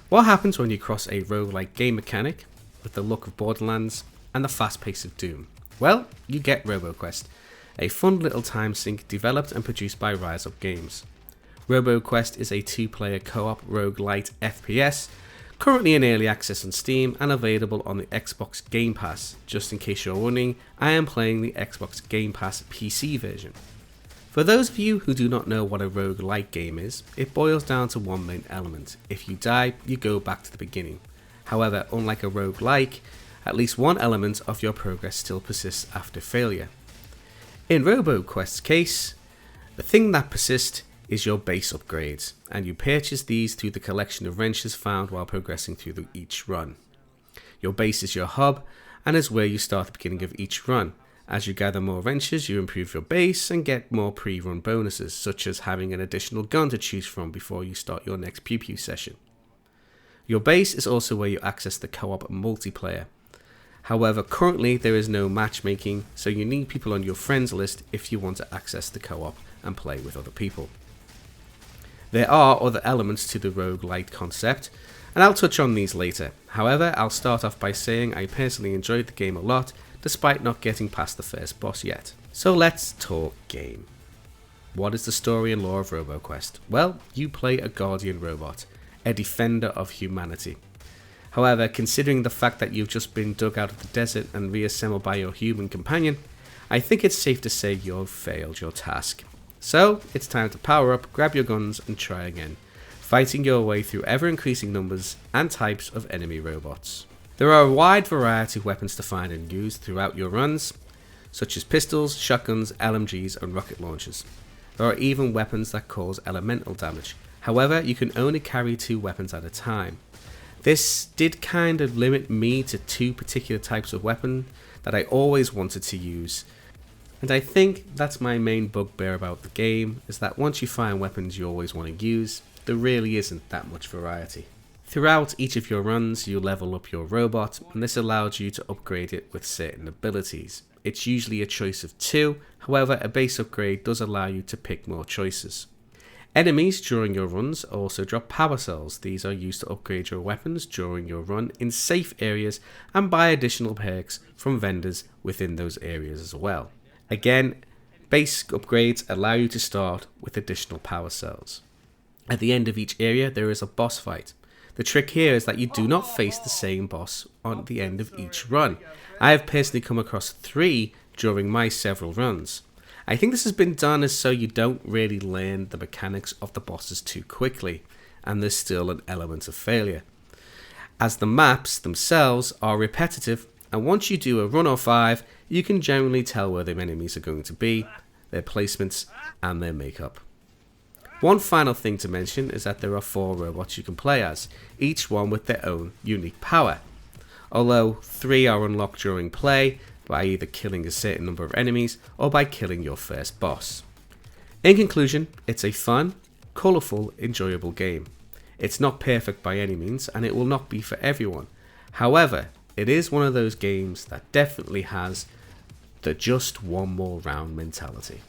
What happens when you cross a roguelike game mechanic with the look of Boarderlands and the fast pace of Doom? Well, you get Roboquest, a fun little time sink developed and produced by Ryse Games. Roboquest is a 2-player co-op roguelite FPS, currently in early access on Steam and available on the Xbox Game Pass. Just in case you're wondering, I am playing the Xbox Game Pass PC version. For those of you who do not know what a roguelike game is, it boils down to one main element. If you die, you go back to the beginning. However, unlike a roguelike, at least one element of your progress still persists after failure. In Roboquest's case, the thing that persists is your base upgrades, and you purchase these through the collection of wrenches found while progressing through each run. Your base is your hub, and is where you start at the beginning of each run. As you gather more wrenches, you improve your base and get more pre-run bonuses, such as having an additional gun to choose from before you start your next pew pew session. Your base is also where you access the co-op multiplayer. However, currently there is no matchmaking, so you need people on your friends list if you want to access the co-op and play with other people. There are other elements to the roguelite concept, and I'll touch on these later. However, I'll start off by saying I personally enjoyed the game a lot, despite not getting past the first boss yet. So let's talk game. What is the story and lore of Roboquest? Well, you play a guardian robot, a defender of humanity. However, considering the fact that you've just been dug out of the desert and reassembled by your human companion, I think it's safe to say you've failed your task. So, it's time to power up, grab your guns and try again, fighting your way through ever-increasing numbers and types of enemy robots. There are a wide variety of weapons to find and use throughout your runs, such as pistols, shotguns, LMGs and rocket launchers. There are even weapons that cause elemental damage. However, you can only carry 2 weapons at a time. This did kind of limit me to 2 particular types of weapon that I always wanted to use. And I think that's my main bugbear about the game, is that once you find weapons you always want to use, there really isn't that much variety. Throughout each of your runs, you level up your robot, and this allows you to upgrade it with certain abilities. It's usually a choice of 2, however a base upgrade does allow you to pick more choices. Enemies during your runs also drop power cells. These are used to upgrade your weapons during your run in safe areas and buy additional perks from vendors within those areas as well. Again, base upgrades allow you to start with additional power cells. At the end of each area there is a boss fight. The trick here is that you do not face the same boss on the end of each run. I have personally come across 3 during my several runs. I think this has been done as so you don't really learn the mechanics of the bosses too quickly, and there's still an element of failure, as the maps themselves are repetitive, and once you do a run or 5, you can generally tell where the enemies are going to be, their placements, and their makeup. One final thing to mention is that there are 4 robots you can play as, each one with their own unique power. Although 3 are unlocked during play by either killing a certain number of enemies or by killing your first boss. In conclusion, it's a fun, colourful, enjoyable game. It's not perfect by any means and it will not be for everyone. However, it is one of those games that definitely has the just one more round mentality.